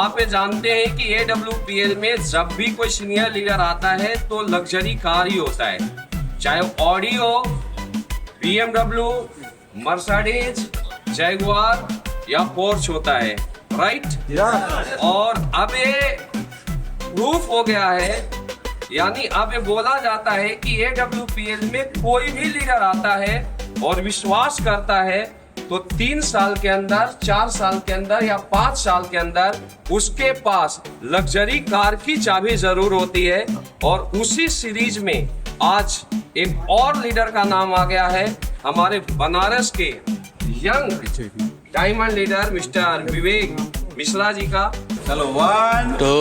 आप ये जानते हैं कि AWPL में जब भी कोई सीनियर लीडर आता है तो लग्जरी कार ही होता है, चाहे ऑडी हो, BMW, मर्सिडीज, जैगुआर या पोर्श होता है, राइट। और अब ये प्रूफ हो गया है, यानी अब ये बोला जाता है कि AWPL में कोई भी लीडर आता है और विश्वास करता है तो 3 साल के अंदर, 4 साल के अंदर या 5 साल के अंदर उसके पास लग्जरी कार की चाबी जरूर होती है। और उसी सीरीज में आज एक और लीडर का नाम आ गया है, हमारे बनारस के यंग डायमंड लीडर मिस्टर विवेक मिश्रा जी का। चलो 1 2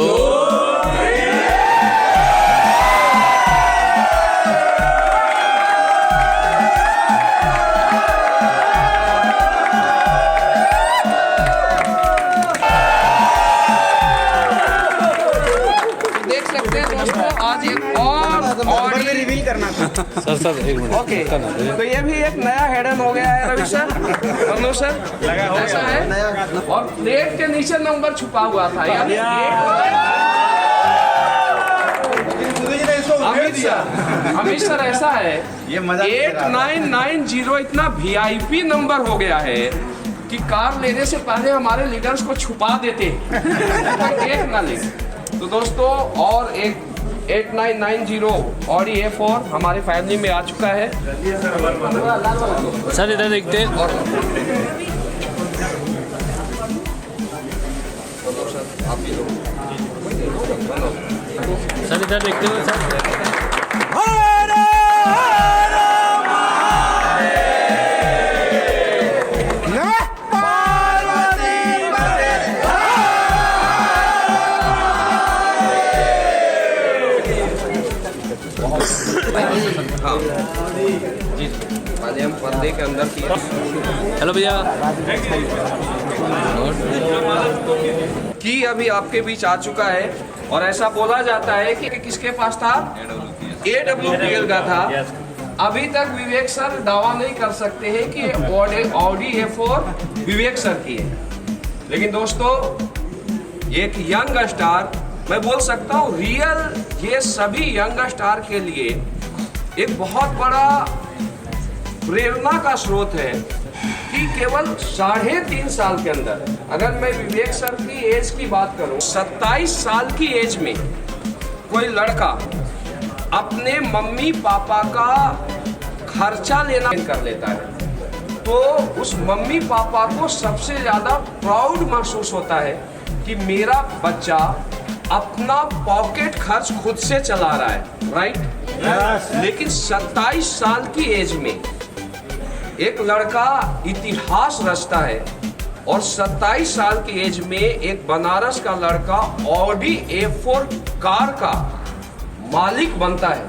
आज एक और रिवील करना था सर एक मिनट। ओके, तो ये भी एक नया हेडन हो गया है रवि सर, मनोज सर, ऐसा है। और प्लेट के नीचे नंबर छुपा हुआ था, यानी अमित सर ऐसा है, ये मजा 8990 इतना VIP नंबर हो गया है कि कार लेने से पहले हमारे लीडर्स को छुपा देते एक ना ले। तो दोस्तों और एक 8990 ऑडी A4 हमारी फैमिली में आ चुका है। सर इधर देखते हैं। सर इधर देखते हुए सर। हाँ जी, पहले हम पर्दे के अंदर किया। हेलो भैया की अभी आपके बीच आ चुका है और ऐसा बोला जाता है कि किसके पास था, AWPL का था। अभी तक विवेक सर दावा नहीं कर सकते हैं कि ऑडी A4 विवेक सर की है, लेकिन दोस्तों एक यंग स्टार, मैं बोल सकता हूँ रियल, ये सभी यंग स्टार के लिए एक बहुत बड़ा प्रेरणा का स्रोत है कि केवल 3.5 साल के अंदर, अगर मैं विवेक सर की एज की बात करूं, 27 साल की एज में कोई लड़का अपने मम्मी पापा का खर्चा लेना कर लेता है, तो उस मम्मी पापा को सबसे ज्यादा प्राउड महसूस होता है कि मेरा बच्चा अपना पॉकेट खर्च खुद से चला रहा है, राइट। लेकिन 27 साल की एज में एक लड़का इतिहास रचता है और 27 साल की एज में एक बनारस का लड़का ऑडी A4 कार का मालिक बनता है।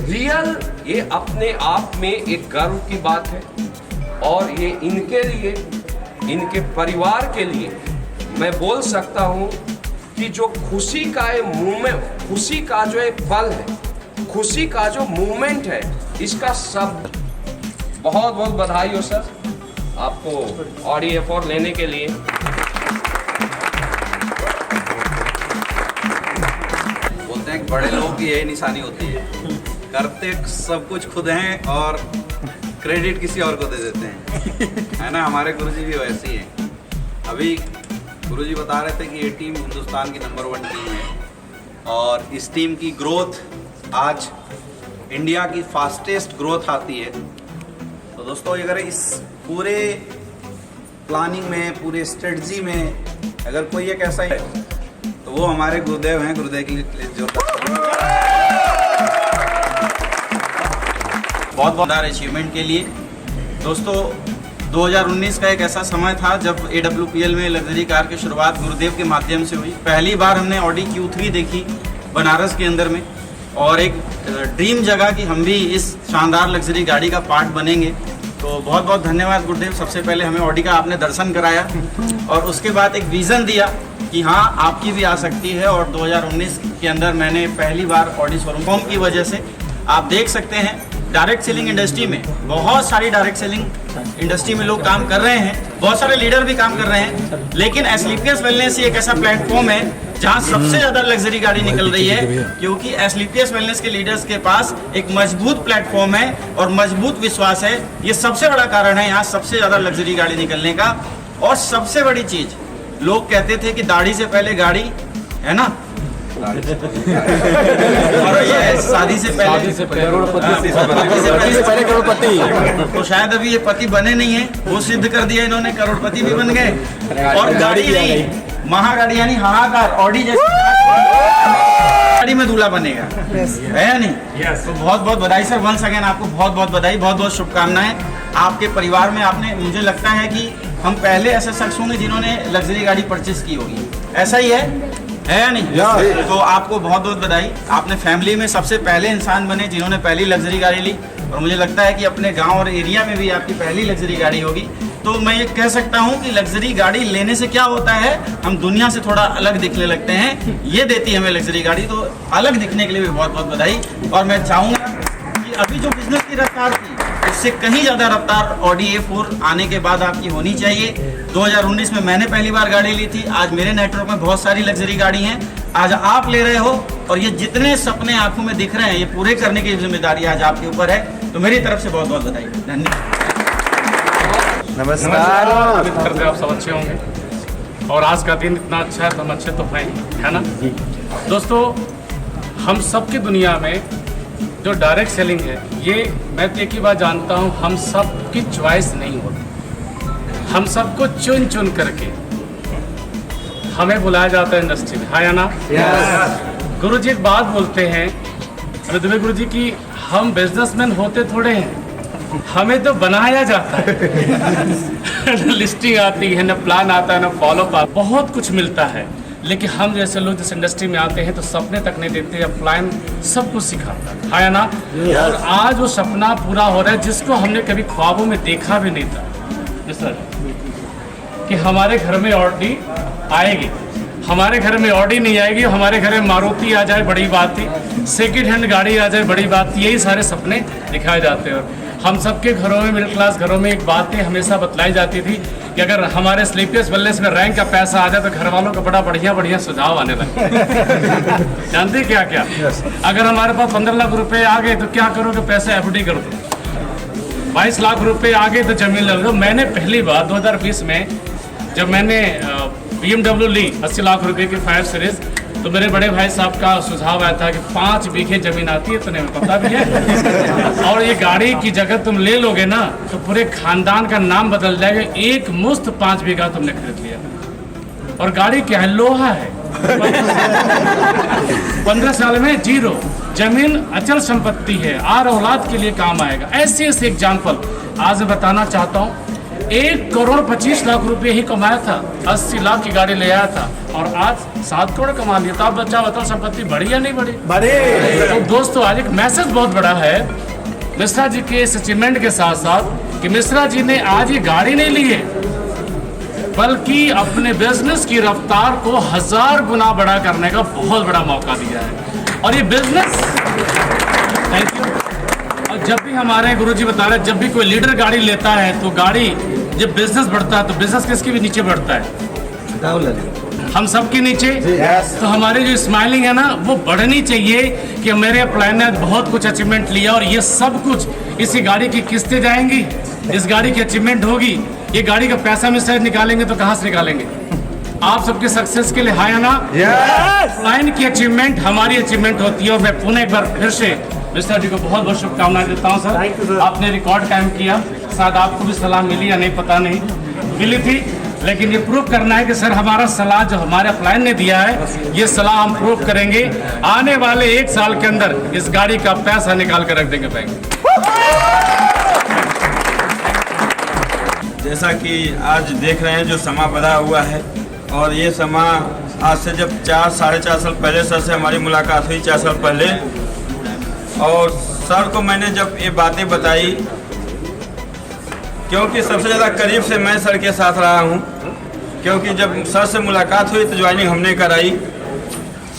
रियल ये अपने आप में एक गर्व की बात है और ये इनके लिए, इनके परिवार के लिए मैं बोल सकता हूँ कि जो खुशी का मूवमेंट, खुशी का जो एक पल है, खुशी का जो मूवमेंट है, इसका सब बहुत बहुत बधाई हो सर आपको ऑडी A4 लेने के लिए। बोलते हैं कि बड़े लोगों की यही निशानी होती है, करते सब कुछ खुद हैं और क्रेडिट किसी और को दे देते हैं, है ना। हमारे गुरुजी भी वैसे ही हैं। अभी गुरुजी बता रहे थे कि ये टीम हिंदुस्तान की नंबर 1 टीम है और इस टीम की ग्रोथ आज इंडिया की फास्टेस्ट ग्रोथ आती है। तो दोस्तों अगर इस पूरे प्लानिंग में, पूरे स्ट्रेटजी में अगर कोई एक ऐसा है तो वो हमारे गुरुदेव हैं। गुरुदेव के लिए जोरदार बहुत बहुत अचीवमेंट के लिए। दोस्तों 2019 का एक ऐसा समय था जब AWPL में लग्जरी कार की शुरुआत गुरुदेव के माध्यम से हुई। पहली बार हमने ऑडी Q3 देखी बनारस के अंदर में और एक ड्रीम जगह कि हम भी इस शानदार लग्जरी गाड़ी का पार्ट बनेंगे। तो बहुत बहुत धन्यवाद गुरुदेव। सबसे पहले हमें ऑडी का आपने दर्शन कराया और उसके बाद एक विज़न दिया कि हाँ आपकी भी आ सकती है। और 2019 के अंदर मैंने पहली बार ऑडी शोरूम की वजह से आप देख सकते हैं डायरेक्ट सेलिंग इंडस्ट्री में बहुत सारी डायरेक्ट सेलिंग इंडस्ट्री में लोग काम कर रहे हैं, बहुत सारे लीडर भी काम कर रहे हैं, लेकिन एस्क्लेपियस वेलनेस ही एक ऐसा प्लेटफॉर्म है जहां सबसे ज़्यादा लग्जरी गाड़ी निकल रही है, क्योंकि एस्क्लेपियस वेलनेस के लीडर्स के पास एक मजबूत प्लेटफॉर्म है और मजबूत विश्वास है। ये सबसे बड़ा कारण है यहाँ सबसे ज़्यादा लग्जरी गाड़ी निकलने का। और सबसे बड़ी चीज़, लोग कहते थे कि दाढ़ी से पहले गाड़ी, है ना, और ये शादी से पहले करोड़पति। तो शायद अभी ये पति बने नहीं है, वो सिद्ध कर दिया इन्होंने, करोड़पति भी बन गए। और गाड़ी नहीं, महागाड़ी यानी हाहाकार, ऑडी जैसी गाड़ी में दूल्हा बनेगा, है या नहीं? तो बहुत बहुत बधाई सर, वंस अगेन आपको बहुत बहुत बधाई, बहुत बहुत शुभकामनाएं। आपके परिवार में आपने, मुझे लगता है कि हम पहले ऐसे शख्स होंगे जिन्होंने लग्जरी गाड़ी परचेस की होगी, ऐसा ही है या नहीं? तो आपको बहुत बहुत बधाई, आपने फैमिली में सबसे पहले इंसान बने जिन्होंने पहली लग्जरी गाड़ी ली, और मुझे लगता है कि अपने गांव और एरिया में भी आपकी पहली लग्जरी गाड़ी होगी। तो मैं ये कह सकता हूँ कि लग्जरी गाड़ी लेने से क्या होता है, हम दुनिया से थोड़ा अलग दिखने लगते हैं, ये देती है हमें लग्जरी गाड़ी। तो अलग दिखने के लिए भी बहुत बहुत बधाई। और मैं चाहूँगा कि अभी जो बिजनेस की रफ्तार थी, उससे कहीं ज़्यादा रफ्तार ऑडी A4 आने के बाद आपकी होनी चाहिए। 2019 में मैंने पहली बार गाड़ी ली थी, आज मेरे नेटवर्क में बहुत सारी लग्जरी गाड़ी हैं, आज आप ले रहे हो, और ये जितने सपने आंखों में दिख रहे हैं, ये पूरे करने की जिम्मेदारी आज आपके ऊपर है। तो मेरी तरफ से बहुत बहुत बधाई, धन्यवाद। नमस्कार। उम्मीद करते हैं आप सब अच्छे होंगे, और आज का दिन इतना अच्छा है तो हम अच्छे तो हैं, है ना? दोस्तों, हम सब की दुनिया में जो डायरेक्ट सेलिंग है, ये मैं तो एक ही बात जानता हूँ, हम सब की चॉइस नहीं होती, हम सबको चुन चुन करके हमें बुलाया जाता है इंडस्ट्री में, है या ना? गुरु जी एक बात बोलते हैं दुबे गुरु जी की, हम बिजनेसमैन होते थोड़े हैं, हमें तो बनाया जाता है। लिस्टिंग आती है, न प्लान आता है, न फॉलो अप, बहुत कुछ मिलता है, लेकिन हम जैसे लोग जिस इंडस्ट्री में आते हैं तो सपने तक नहीं देते, प्लान सब कुछ सिखाता है ना? और आज वो सपना पूरा हो रहा है जिसको हमने कभी ख्वाबों में देखा भी नहीं था, सर, कि हमारे घर में ऑडी आएगी। हमारे घर में ऑडी नहीं आएगी, हमारे घर में मारुति आ जाए बड़ी बात थी, सेकेंड हैंड गाड़ी आ जाए बड़ी बात थी, यही सारे सपने दिखाए जाते हैं। हम सबके घरों में, मिडिल क्लास घरों में एक बात हमेशा बतलाई जाती थी कि अगर हमारे स्लीपियस वेलनेस में रैंक का पैसा आ जाए तो घर वालों का बड़ा बढ़िया बढ़िया सुझाव आने लगे। जानते क्या क्या? अगर हमारे पास 15 लाख रुपए आ गए तो क्या करोगे? पैसे एफडी कर दो। 22 लाख रुपए आ गए तो जमीन ले लो। मैंने पहली बार 2020 में जब मैंने BMW ली 80 लाख रुपए की 5 सीरीज, तो मेरे बड़े भाई साहब का सुझाव आया था कि 5 बीघे जमीन आती है, तुम्हें पता भी है, और ये गाड़ी की जगह तुम ले लोगे ना तो पूरे खानदान का नाम बदल जाएगा, एक मुश्त 5 बीघा तुमने खरीद लिया। और गाड़ी क्या है? लोहा है। 15 साल में जीरो, जमीन अचल संपत्ति है, आर औलाद के लिए काम आएगा। ऐसे ऐसे एग्जाम्पल आज मैं बताना चाहता हूँ। 1 करोड़ 25 लाख रुपए ही कमाया था, 80 लाख की गाड़ी ले आया था, और आज 7 करोड़ कमा लिया। तो आप बच्चा बताओ, संपत्ति बढ़ी या नहीं बढ़ी? तो दोस्तों, आज एक मैसेज बहुत बड़ा है मिश्रा जी के इस अचीवमेंट के साथ साथ कि मिश्रा जी ने आज ये गाड़ी नहीं ली है, बल्कि अपने बिजनेस की रफ्तार को 1000 गुना बड़ा करने का बहुत बड़ा मौका दिया है। और ये बिजनेस, थैंक यू। और जब भी हमारे गुरुजी बता रहे हैं, जब भी कोई लीडर गाड़ी लेता है तो गाड़ी, जब बिजनेस बढ़ता है तो बिजनेस किसके भी नीचे बढ़ता है? हम सबके नीचे। तो हमारी जो स्माइलिंग है ना, वो बढ़नी चाहिए कि मेरे प्लान ने बहुत कुछ अचीवमेंट लिया, और ये सब कुछ इसी गाड़ी की किस्तें जाएंगी, इस गाड़ी की अचीवमेंट होगी। ये गाड़ी का पैसा में शायद निकालेंगे तो कहाँ से निकालेंगे? आप सबके सक्सेस के लिए, हाँ या ना? प्लान की अचीवमेंट हमारी अचीवमेंट होती है। और मैं पुनः एक बार फिर से मिश्रा जी को बहुत बहुत शुभकामनाएं देता हूँ सर। आपने रिकॉर्ड कायम किया, शायद आपको भी सलाह मिली या नहीं पता नहीं, मिली थी, लेकिन ये प्रूव करना है कि सर हमारा सलाह जो हमारे प्लान ने दिया है, ये सलाह हम प्रूव करेंगे। आने वाले 1 साल के अंदर इस गाड़ी का पैसा निकाल कर रख देंगे बैंक। जैसा कि आज देख रहे हैं जो समा बधा हुआ है, और ये समा आज से जब 4 साढ़े 4 साल पहले सर से हमारी मुलाकात हुई, 4 साल पहले, और सर को मैंने जब ये बातें बताई, क्योंकि सबसे ज़्यादा करीब से मैं सर के साथ रहा हूँ, क्योंकि जब सर से मुलाकात हुई तो ज्वाइनिंग हमने कराई,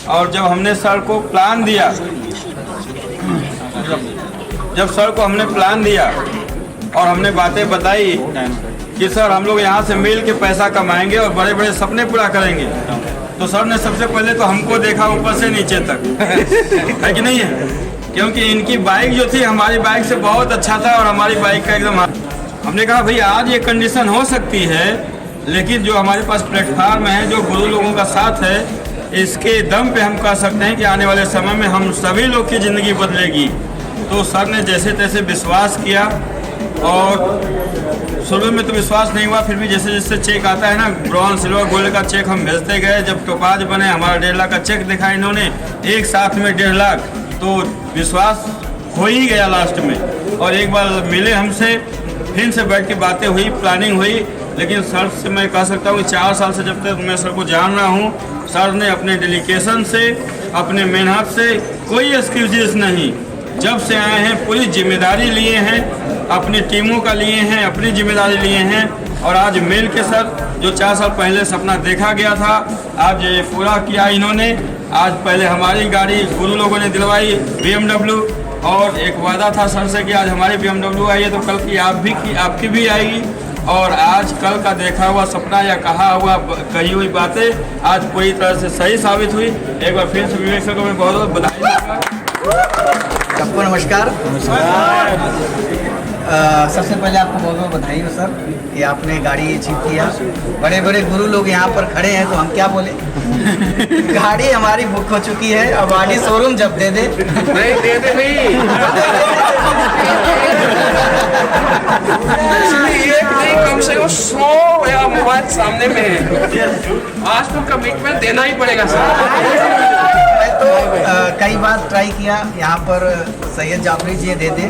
और जब हमने सर को प्लान दिया, जब सर को हमने प्लान दिया और हमने बातें बताई कि सर हम लोग यहाँ से मिल के पैसा कमाएंगे और बड़े बड़े सपने पूरा करेंगे, तो सर ने सबसे पहले तो हमको देखा ऊपर से नीचे तक है कि नहीं है, क्योंकि इनकी बाइक जो थी हमारी बाइक से बहुत अच्छा था और हमारी बाइक का एकदम, हमने कहा भाई आज ये कंडीशन हो सकती है, लेकिन जो हमारे पास प्लेटफार्म है, जो गुरु लोगों का साथ है, इसके दम पे हम कह सकते हैं कि आने वाले समय में हम सभी लोग की ज़िंदगी बदलेगी। तो सर ने जैसे तैसे विश्वास किया और शुरू में तो विश्वास नहीं हुआ, फिर भी जैसे जैसे चेक आता है ना, ब्रॉन्ज सिल्वर गोल्ड का चेक हम भेजते गए। जब टोपाज बने, हमारा 1.5 लाख का चेक दिखा इन्होंने, एक साथ में 1.5 लाख, तो विश्वास हो ही गया लास्ट में। और एक बार मिले हमसे, फिर से बैठ के बातें हुई, प्लानिंग हुई। लेकिन सर से मैं कह सकता हूँ 4 साल से जब तक मैं सर को जान रहा हूँ, सर ने अपने डेडिकेशन से, अपने मेहनत से कोई एक्सक्यूजेस नहीं, जब से आए हैं पूरी जिम्मेदारी लिए हैं, अपनी टीमों का लिए हैं, अपनी जिम्मेदारी लिए हैं। और आज मिल के सर जो 4 साल पहले सपना देखा गया था, आज ये पूरा किया इन्होंने। आज पहले हमारी गाड़ी गुरु लोगों ने दिलवाई BMW, और एक वादा था सर से कि आज हमारी BMW आई है तो कल की आपकी भी आएगी। और आज कल का देखा हुआ सपना या कही हुई बातें आज पूरी तरह से सही साबित हुई। एक बार फिर से विवेक सर को मैं बहुत बहुत बधाई दूंगा। सबको नमस्कार। सबसे पहले आपको बहुत बहुत बधाई हो सर कि आपने गाड़ी अचीव किया। बड़े बड़े गुरु लोग यहाँ पर खड़े हैं तो हम क्या बोले। गाड़ी हमारी बुक हो चुकी है, अब आगे शोरूम जब दे दे नहीं दे दे नहीं एक नहीं, कम से कम 100 या मोबाइल सामने में है। आज तो कमिटमेंट देना ही पड़ेगा सर। मैं तो कई बार ट्राई किया यहाँ पर सैयद जाफरी जी दे दे,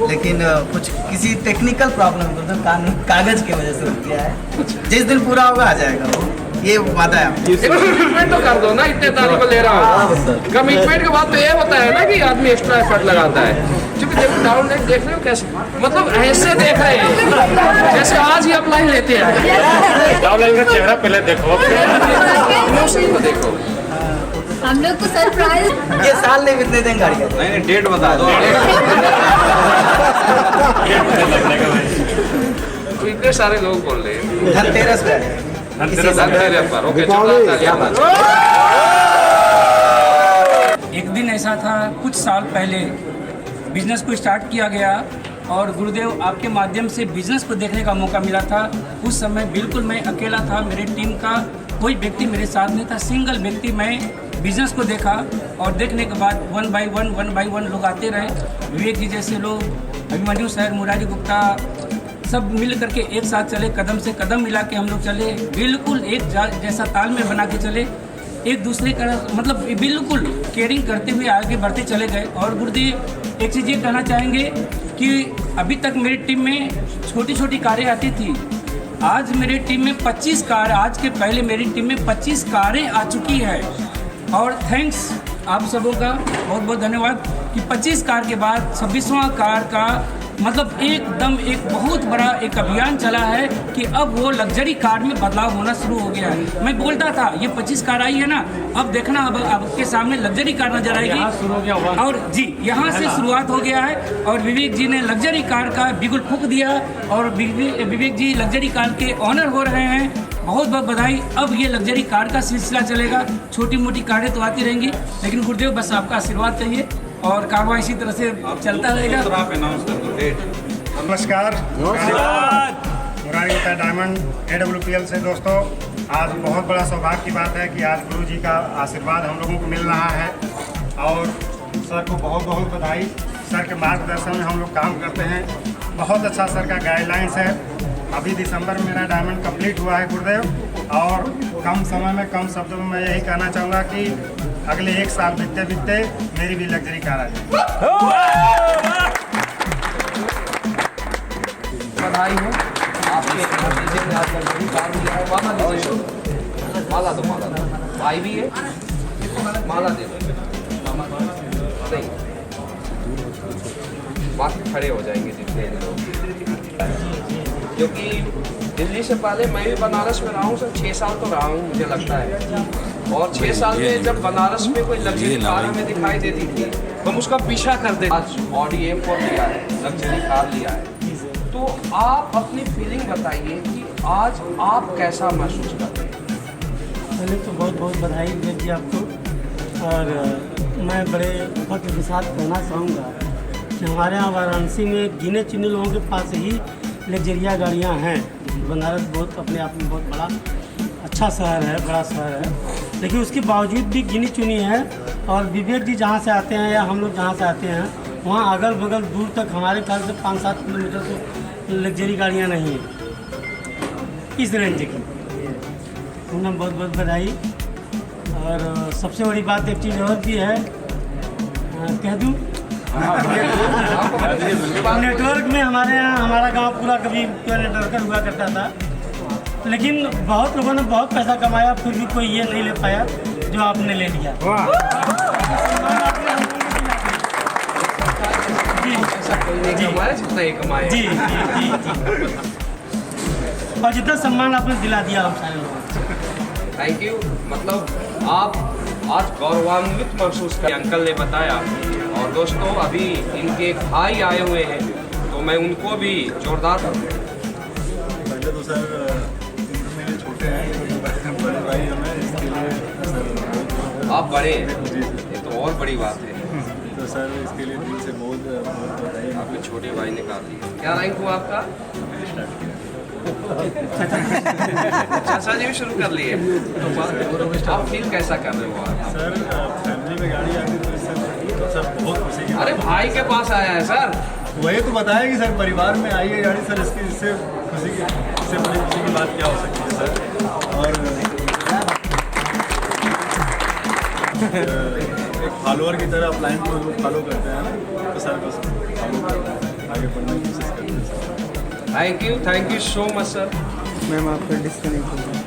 लेकिन कुछ किसी टेक्निकल प्रॉब्लम को तो कागज की वजह से रुक गया है। जिस दिन पूरा होगा आ जाएगा वो, ये वादा है। कमिटमेंट तो कर दो ना, इतने तारीख को ले रहा हूँ। कमिटमेंट के बाद तो ये होता है ना कि आदमी एक्स्ट्रा एफर्ट लगाता है। क्योंकि देखो डाउन लाइन देख रहे हो कैसे, मतलब ऐसे देख रहे हैं जैसे आज ही अप्लाई लेते हैं। डाउन लाइन का चेहरा पहले देखो, इमोशन को देखो। हम लोग को सरप्राइज, ये साल नहीं बितने देंगे गाड़ी का। नहीं डेट बता दो। तो इतने सारे लोग बोल रहे हैं धनतेरस पे धनतेरस पर। ओके चलो। एक दिन ऐसा था, कुछ साल पहले बिजनेस को स्टार्ट किया गया और गुरुदेव आपके माध्यम से बिजनेस को देखने का मौका मिला था। उस समय बिल्कुल मैं अकेला था, मेरे टीम का कोई व्यक्ति मेरे साथ नहीं था, सिंगल व्यक्ति मैं बिजनेस को देखा। और देखने के बाद 1 बाय 1 लोग आते रहे, विवेक जी जैसे लोग, अभिमन्यु सर, मुरारी गुप्ता, सब मिल करके एक साथ चले, कदम से कदम मिला के हम लोग चले, बिल्कुल एक जैसा तालमेल बना के चले, एक दूसरे का मतलब बिल्कुल केयरिंग करते हुए आगे बढ़ते चले गए। और गुरुदेव एक चीज़ ये कहना चाहेंगे कि अभी तक मेरी टीम में छोटी छोटी कारें आती थी, आज मेरी टीम में 25 कार, आज के पहले मेरी टीम में 25 कारें आ चुकी है। और थैंक्स आप सबों का बहुत बहुत धन्यवाद कि 25 कार के बाद 26वां कार का मतलब एकदम एक बहुत बड़ा एक अभियान चला है कि अब वो लग्जरी कार में बदलाव होना शुरू हो गया है। मैं बोलता था ये 25 कार आई है ना, अब देखना अब आपके सामने लग्जरी कार नजर आएगी। और जी यहाँ से शुरुआत हो गया है और विवेक जी ने लग्जरी कार का बिगुल फूंक दिया और विवेक जी लग्जरी कार के ऑनर हो रहे हैं। बहुत बहुत बधाई। अब ये लग्जरी कार का सिलसिला चलेगा, छोटी मोटी कारें तो आती रहेंगी, लेकिन गुरुदेव बस आपका आशीर्वाद चाहिए और कारवा इसी तरह से चलता रहेगा। नमस्कार, मुरारी गुप्ता डायमंड AWPL से दोस्तों, आज बहुत बड़ा सौभाग्य की बात है कि आज गुरु जी का आशीर्वाद हम लोगों को मिल रहा है और सर को बहुत बहुत बधाई। सर के मार्गदर्शन में हम लोग काम करते हैं, बहुत अच्छा सर का गाइडलाइंस है। अभी दिसंबर में मेरा डायमंड कंप्लीट हुआ है गुरुदेव, और कम समय में कम शब्दों में मैं यही कहना चाहूँगा कि अगले 1 साल बीतते बीतते मेरी भी लग्जरी कार आ जाए। बधाई हो आपके भतीजे ने आज लग्जरी कार लिया है। माला दो माला दो, भाई भी है, माला दे दो। नहीं बाकी खड़े हो जाएंगे जितने लोग, क्योंकि दिल्ली से पहले मैं भी बनारस में रहा हूँ सर, 6 साल तो रहा हूँ मुझे लगता है। और 6 साल में जब बनारस में कोई लग्जरी कार हमें दिखाई देती थी हम उसका पीछा करते। आज ऑडी A4 लिया है, लग्जरी कार लिया है, तो आप अपनी फीलिंग बताइए कि आज आप कैसा महसूस करते हैं? पहले तो बहुत बहुत बधाई विवेक जी आपको। और मैं बड़े फख्र के साथ कहना चाहूँगा कि हमारे यहाँ वाराणसी में गिने चुने लोगों के पास ही लग्जरिया गाड़ियाँ हैं। बनारस बहुत अपने आप में बहुत बड़ा अच्छा शहर है, बड़ा शहर है, लेकिन उसके बावजूद भी गिनी चुनी है। और विवेक जी जहाँ से आते हैं या हम लोग जहाँ से आते हैं, वहाँ अगल बगल दूर तक हमारे ख्याल से 5-7 किलोमीटर तो लग्जरी गाड़ियाँ नहीं हैं इस रेंज की। उन्हें बहुत बहुत बधाई। और सबसे बड़ी बात एक चीज़ और भी है, कह दूँ, नेटवर्क में हमारे यहाँ हमारा गांव पूरा कभी नेटवर्क हुआ करता था, लेकिन बहुत लोगों ने बहुत पैसा कमाया, फिर भी कोई ये नहीं ले पाया जो आपने ले लिया। जितना ही कमाए। जी जी जी जी, और जितना सम्मान आपने दिला दिया हम सारे लोगों को। Thank you. मतलब आप आज गौरवान्वित महसूस कर, अंकल ने बताया। और दोस्तों अभी इनके एक भाई आए हुए हैं, तो मैं उनको भी जोरदार। पहले तो सर मेरे छोटे हैं, बड़े भाई हमें इसके लिए आप बड़े हैं, ये तो और बड़ी बात है। तो सर इसके लिए दिल से बहुत बधाई। आपके छोटे भाई ने कहा दिया। क्या रैंक हुआ आपका? चाचा जी भी शुरू कर लिए, तो आप फील कैसा कर रहे हो आप? सर फैमिली में गाड़ी आती तो इससे सर बहुत खुशी की। अरे भाई के पास आया है सर, वही तो बताया कि सर परिवार में आई है गाड़ी सर, इससे खुशी की, इससे बड़ी खुशी की बात क्या हो सकती है सर। और एक फॉलोअर की तरह अपलाइन को फॉलो करते हैं ना, तो सर बस फॉलो करते आगे बढ़ने की कोशिश करते हैं sir. Thank you so much sir. Ma'am आपका डिस्कनेक्ट हो गया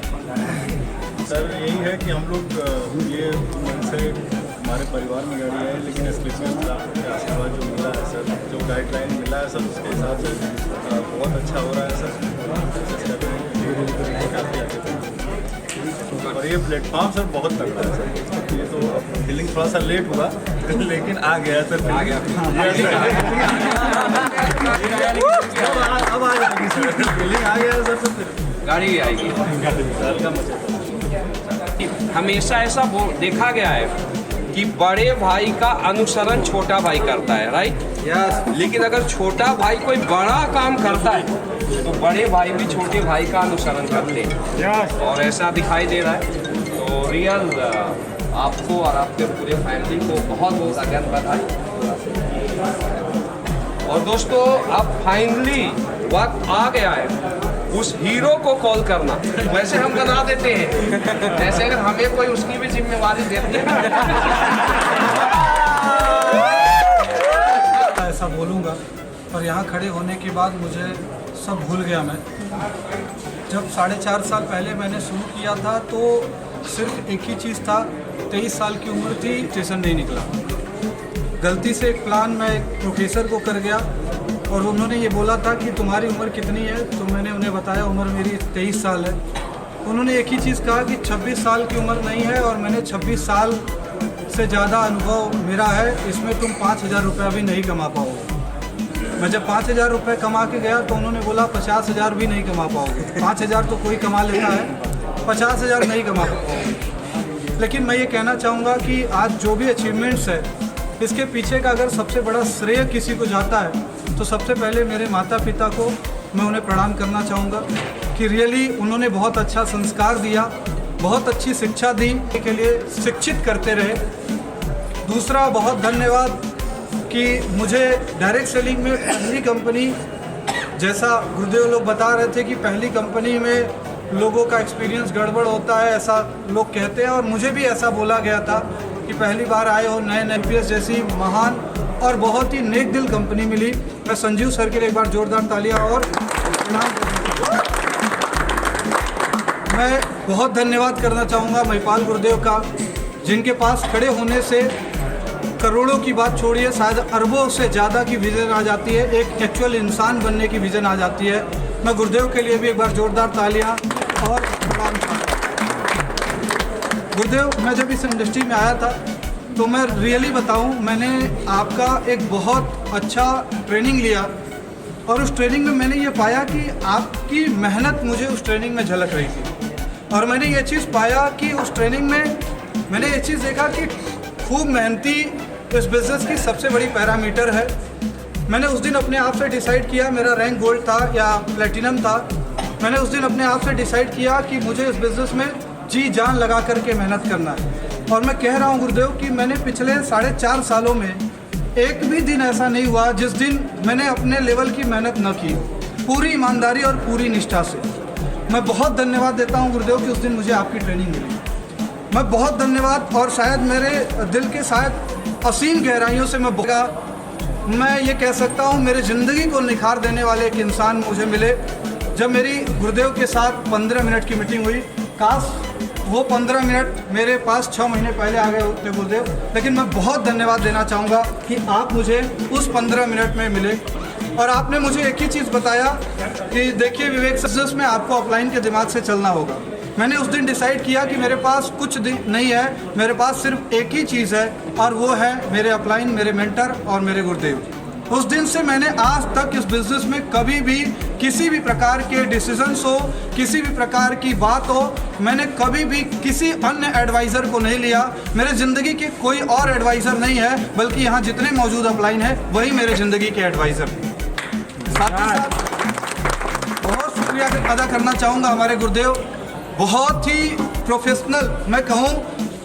सर। यही है कि हम लोग ये मन से हमारे परिवार में गाड़ी है, लेकिन स्पेशल आपके आशीर्वाद जो मिला है सर, जो गाइडलाइन मिला है सर, उसके हिसाब से बहुत अच्छा हो रहा है सर। कोशिश कर रहे हैं काफ़ी आगे। और ये प्लेटफॉर्म सर बहुत तगड़ा है सर। ये तो बिलिंग थोड़ा सा लेट हुआ लेकिन आ गया सर, आ गया। अब आ जाएगी सर, बिलिंग आ गया सर, तो फिर गाड़ी भी आएगी। हमेशा ऐसा देखा गया है कि बड़े भाई का अनुसरण छोटा भाई करता है, राइट? यस। लेकिन अगर छोटा भाई कोई बड़ा काम करता है तो बड़े भाई भी छोटे भाई का अनुसरण करते हैं, और ऐसा दिखाई दे रहा है। तो रियल आपको और आपके पूरे फैमिली को बहुत बहुत अगन बधाई। और दोस्तों अब फाइनली वक्त आ गया है उस हीरो को कॉल करना। वैसे हम बना देते हैं, जैसे अगर हमें कोई उसकी भी जिम्मेवारी देती है। ऐसा बोलूँगा, और यहाँ खड़े होने के बाद मुझे सब भूल गया। मैं जब 4.5 साल पहले मैंने शुरू किया था तो सिर्फ एक ही चीज़ था, 23 साल की उम्र थी, स्टेशन नहीं निकला। गलती से एक प्लान मैं एक प्रोफेसर को कर गया और उन्होंने ये बोला था कि तुम्हारी उम्र कितनी है, तो मैंने उन्हें बताया उम्र मेरी 23 साल है। उन्होंने एक ही चीज़ कहा कि 26 साल की उम्र नहीं है, और मैंने 26 साल से ज़्यादा अनुभव मेरा है, इसमें तुम 5,000 रुपये भी नहीं कमा पाओगे। मैं जब 5,000 रुपये कमा के गया तो उन्होंने बोला 50,000 भी नहीं कमा पाओगे। 5,000 तो कोई कमा लेता है, 50,000 नहीं कमा पाओगे। लेकिन मैं ये कहना चाहूँगा कि आज जो भी अचीवमेंट्स है, इसके पीछे का अगर सबसे बड़ा श्रेय किसी को जाता है तो सबसे पहले मेरे माता पिता को मैं उन्हें प्रणाम करना चाहूँगा कि रियली उन्होंने बहुत अच्छा संस्कार दिया, बहुत अच्छी शिक्षा दी, के लिए शिक्षित करते रहे। दूसरा बहुत धन्यवाद कि मुझे डायरेक्ट सेलिंग में पहली कंपनी, जैसा गुरुदेव लोग बता रहे थे कि पहली कंपनी में लोगों का एक्सपीरियंस गड़बड़ होता है, ऐसा लोग कहते हैं, और मुझे भी ऐसा बोला गया था कि पहली बार आए हो, नए नए जैसी महान और बहुत ही नेक दिल कंपनी मिली। मैं संजीव सर के लिए एक बार जोरदार तालियां और प्रणाम। मैं बहुत धन्यवाद करना चाहूँगा महिपाल गुरुदेव का, जिनके पास खड़े होने से करोड़ों की बात छोड़िए, शायद अरबों से ज़्यादा की विज़न आ जाती है, एक एक्चुअल इंसान बनने की विज़न आ जाती है। मैं गुरुदेव के लिए भी एक बार जोरदार तालियां और प्रणाम। गुरुदेव, मैं जब इस इंडस्ट्री में आया था तो मैं रियली बताऊं, मैंने आपका एक बहुत अच्छा ट्रेनिंग लिया और उस ट्रेनिंग में मैंने ये पाया कि आपकी मेहनत मुझे उस ट्रेनिंग में झलक रही थी। और मैंने ये चीज़ पाया कि उस ट्रेनिंग में मैंने ये चीज़ देखा कि खूब मेहनती इस बिज़नेस की सबसे बड़ी पैरामीटर है। मैंने उस दिन अपने आप से डिसाइड किया, मेरा रैंक गोल्ड था या प्लेटिनम था, मैंने उस दिन अपने आप से डिसाइड किया कि मुझे इस बिज़नेस में जी जान लगा करके मेहनत करना है। और मैं कह रहा हूँ गुरुदेव कि मैंने पिछले 4.5 सालों में एक भी दिन ऐसा नहीं हुआ जिस दिन मैंने अपने लेवल की मेहनत न की, पूरी ईमानदारी और पूरी निष्ठा से। मैं बहुत धन्यवाद देता हूँ गुरुदेव कि उस दिन मुझे आपकी ट्रेनिंग मिली। मैं बहुत धन्यवाद, और शायद मेरे दिल के शायद असीम गहराइयों से मैं ये कह सकता हूँ मेरे ज़िंदगी को निखार देने वाले एक इंसान मुझे मिले जब मेरी गुरुदेव के साथ 15 मिनट की मीटिंग हुई। काश वो 15 मिनट मेरे पास 6 महीने पहले आ गए होते गुरुदेव, लेकिन मैं बहुत धन्यवाद देना चाहूँगा कि आप मुझे उस 15 मिनट में मिले और आपने मुझे एक ही चीज़ बताया कि देखिए विवेक, बिजनेस में आपको अपलाइन के दिमाग से चलना होगा। मैंने उस दिन डिसाइड किया कि मेरे पास कुछ नहीं है, मेरे पास सिर्फ एक ही चीज़ है और वो है मेरे अपलाइन, मेरे मेंटर और मेरे गुरुदेव। उस दिन से मैंने आज तक इस बिज़नेस में कभी भी किसी भी प्रकार के डिसीजंस हो, किसी भी प्रकार की बात हो, मैंने कभी भी किसी अन्य एडवाइज़र को नहीं लिया। मेरे ज़िंदगी के कोई और एडवाइज़र नहीं है, बल्कि यहाँ जितने मौजूद अपलाइन है वही मेरे ज़िंदगी के एडवाइज़र हैं। साथ ही साथ बहुत शुक्रिया अदा करना चाहूँगा हमारे गुरुदेव, बहुत ही प्रोफेशनल, मैं कहूँ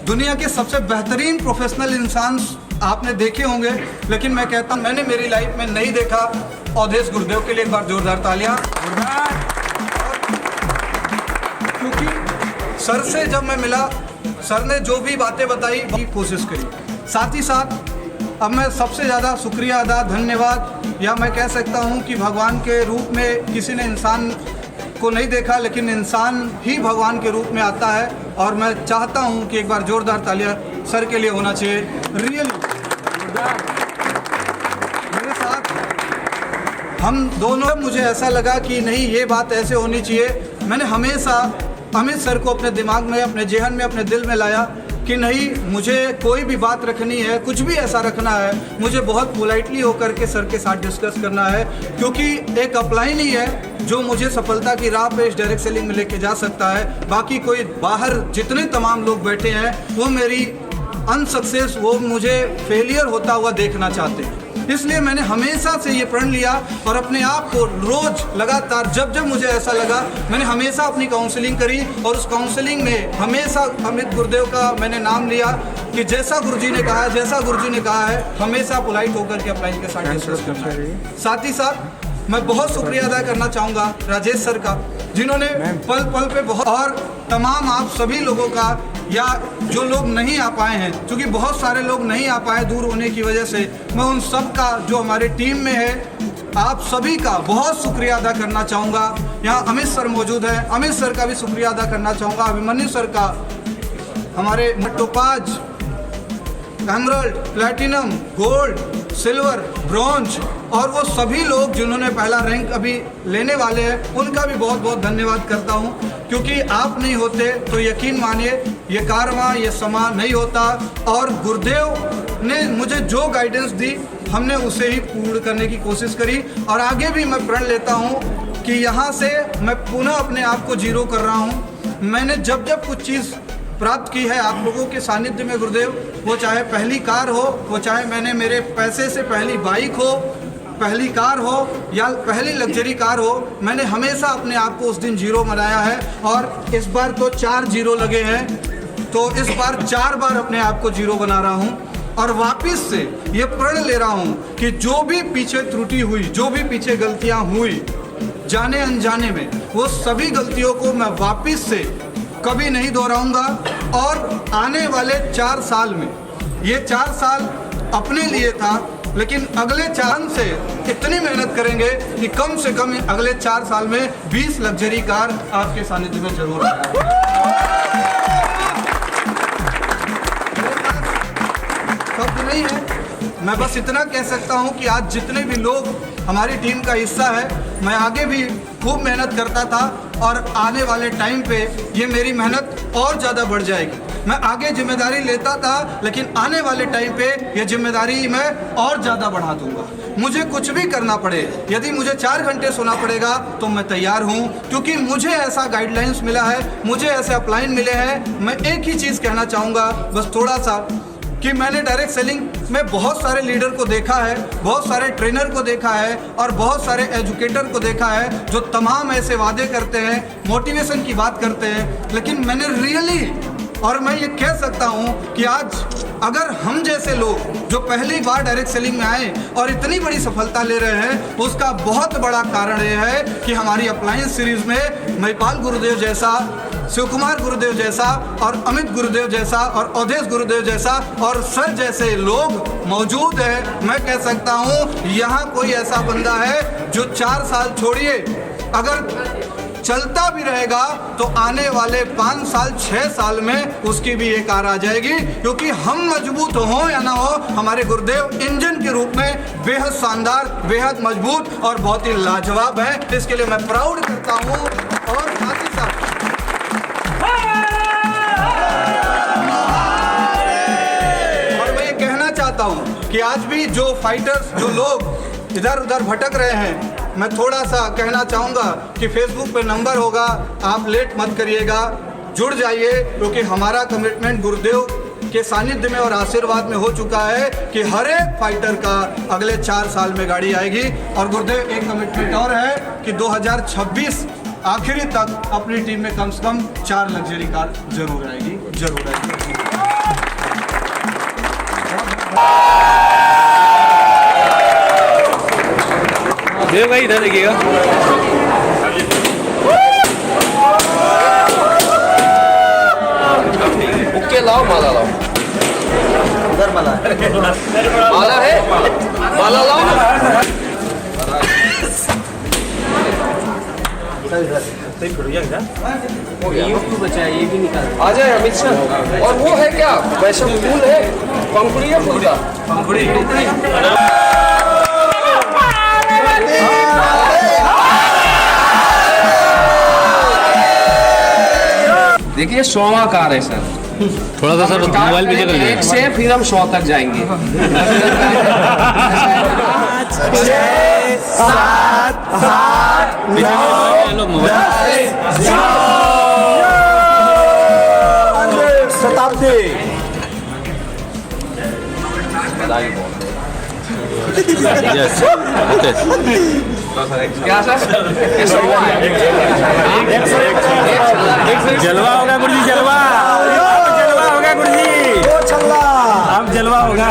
दुनिया के सबसे बेहतरीन प्रोफेशनल इंसान आपने देखे होंगे, लेकिन मैं कहता हूँ मैंने मेरी लाइफ में नहीं देखा। अवधेश गुरुदेव के लिए एक बार जोरदार तालियां। क्योंकि सर से जब मैं मिला, सर ने जो भी बातें बताई की कोशिश करी। साथ ही साथ अब मैं सबसे ज़्यादा शुक्रिया अदा, धन्यवाद, या मैं कह सकता हूँ कि भगवान के रूप में किसी ने इंसान को नहीं देखा, लेकिन इंसान ही भगवान के रूप में आता है। और मैं चाहता हूं कि एक बार जोरदार तालियां सर के लिए होना चाहिए। रियली मेरे साथ हम दोनों, मुझे ऐसा लगा कि नहीं ये बात ऐसे होनी चाहिए। मैंने हमेशा अमित सर को अपने दिमाग में, अपने जेहन में, अपने दिल में लाया कि नहीं, मुझे कोई भी बात रखनी है, कुछ भी ऐसा रखना है, मुझे बहुत पोलाइटली होकर के सर के साथ डिस्कस करना है, क्योंकि एक अपलाइन ही है जो मुझे सफलता की राह पे इस डायरेक्ट सेलिंग में लेके जा सकता है। बाकी कोई बाहर जितने तमाम लोग बैठे हैं वो मेरी अनसक्सेस, वो मुझे फेलियर होता हुआ देखना चाहते हैं। इसलिए मैंने हमेशा से ये प्रण लिया और अपने आप को रोज लगातार जब जब मुझे ऐसा लगा, मैंने हमेशा अपनी काउंसलिंग करी और उस काउंसलिंग में हमेशा अमित गुरुदेव का मैंने नाम लिया कि जैसा गुरुजी ने कहा है, जैसा गुरुजी ने कहा है, हमेशा पोलाइट होकर के अपलाइन के साथ डिस्कस करना है। साथ ही साथ मैं बहुत शुक्रिया अदा करना चाहूँगा राजेश सर का, जिन्होंने पल पल पे बहुत, और तमाम आप सभी लोगों का, या जो लोग नहीं आ पाए हैं, क्योंकि बहुत सारे लोग नहीं आ पाए दूर होने की वजह से, मैं उन सब का जो हमारे टीम में है, आप सभी का बहुत शुक्रिया अदा करना चाहूँगा। यहाँ अमित सर मौजूद हैं, अमित सर का भी शुक्रिया अदा करना चाहूँगा, अभिमन्यु सर का, हमारे topaz, emerald, platinum, gold, silver, bronze, और वो सभी लोग जिन्होंने पहला रैंक अभी लेने वाले हैं, उनका भी बहुत बहुत धन्यवाद करता हूँ। क्योंकि आप नहीं होते तो यकीन मानिए ये कारवां, ये समा नहीं होता। और गुरुदेव ने मुझे जो गाइडेंस दी, हमने उसे ही पूर्ण करने की कोशिश करी। और आगे भी मैं प्रण लेता हूँ कि यहाँ से मैं पुनः अपने आप को जीरो कर रहा हूँ। मैंने जब जब कुछ चीज़ प्राप्त की है आप लोगों के सानिध्य में गुरुदेव, वो चाहे पहली कार हो, वो चाहे मैंने मेरे पैसे से पहली बाइक हो, पहली कार हो या पहली लग्जरी कार हो, मैंने हमेशा अपने आप को उस दिन जीरो बनाया है। और इस बार तो 4 जीरो लगे हैं, तो इस बार 4 बार अपने आप को जीरो बना रहा हूँ। और वापस से ये प्रण ले रहा हूँ कि जो भी पीछे त्रुटि हुई, जो भी पीछे गलतियाँ हुई जाने अनजाने में, वो सभी गलतियों को मैं वापस से कभी नहीं दोहराऊंगा। और आने वाले 4 साल में, ये 4 साल अपने लिए था, लेकिन अगले 4 से इतनी मेहनत करेंगे कि कम से कम अगले 4 साल में 20 लग्जरी कार आपके सानिध्य में जरूर आएगा। शब्द नहीं है, मैं बस इतना कह सकता हूँ कि आज जितने भी लोग हमारी टीम का हिस्सा है, मैं आगे भी खूब मेहनत करता था और आने वाले टाइम पे ये मेरी मेहनत और ज़्यादा बढ़ जाएगी। मैं आगे जिम्मेदारी लेता था, लेकिन आने वाले टाइम पे ये जिम्मेदारी मैं और ज़्यादा बढ़ा दूंगा। मुझे कुछ भी करना पड़े, यदि मुझे 4 घंटे सोना पड़ेगा तो मैं तैयार हूँ, क्योंकि मुझे ऐसा गाइडलाइंस मिला है, मुझे ऐसे अपलाइन मिले हैं। मैं एक ही चीज़ कहना चाहूँगा, बस थोड़ा सा, कि मैंने डायरेक्ट सेलिंग में बहुत सारे लीडर को देखा है, बहुत सारे ट्रेनर को देखा है और बहुत सारे एजुकेटर को देखा है जो तमाम ऐसे वादे करते हैं, मोटिवेशन की बात करते हैं, लेकिन मैंने रियली, और मैं ये कह सकता हूँ कि आज अगर हम जैसे लोग जो पहली बार डायरेक्ट सेलिंग में आए और इतनी बड़ी सफलता ले रहे हैं, उसका बहुत बड़ा कारण ये है कि हमारी अप्लायंस सीरीज में महिपाल गुरुदेव जैसा, शिव कुमार गुरुदेव जैसा और अमित गुरुदेव जैसा और अवधेश गुरुदेव जैसा और सर जैसे लोग मौजूद हैं। मैं कह सकता हूँ यहाँ कोई ऐसा बंदा है जो 4 साल छोड़िए, अगर चलता भी रहेगा तो आने वाले 5 साल 6 साल में उसकी भी एक कार आ जाएगी, क्योंकि हम मजबूत हो या ना हो, हमारे गुरुदेव इंजन के रूप में बेहद शानदार, बेहद मजबूत और बहुत ही लाजवाब है। इसके लिए मैं प्राउड करता हूँ। और साथ ही साथ और मैं ये कहना चाहता हूँ कि आज भी जो फाइटर्स, जो लोग इधर उधर भटक रहे हैं, मैं थोड़ा सा कहना चाहूँगा कि फेसबुक पे नंबर होगा, आप लेट मत करिएगा, जुड़ जाइए, क्योंकि हमारा कमिटमेंट गुरुदेव के सानिध्य में और आशीर्वाद में हो चुका है कि हर एक फाइटर का अगले 4 साल में गाड़ी आएगी। और गुरुदेव एक कमिटमेंट और है कि 2026 आखिरी तक अपनी टीम में कम से कम 4 लग्जरी कार जरूर आएगी, जरूर आएगी। देव भाई इधर देखिएगा। बुक्के लाओ, माला लाओ। उधर माला है। माला है, माला लाओ। ये भी निकाल आ जाए अमित सर। और वो है क्या, वैसे फूल है, पंखुड़ी है फूल का, पंखुड़ी। देखिए 100वां कार है सर। थोड़ा सा सर मोबाइल पीछे कर लीजिए। 1 से फिर हम 100 तक जाएंगे। 6, 7, 8, 9, 10 शताब्दी। यस क्या सर? ये 100वां है। जलवा होगा गुरुजी, जलवा होगा गुरुजी, अब जलवा होगा।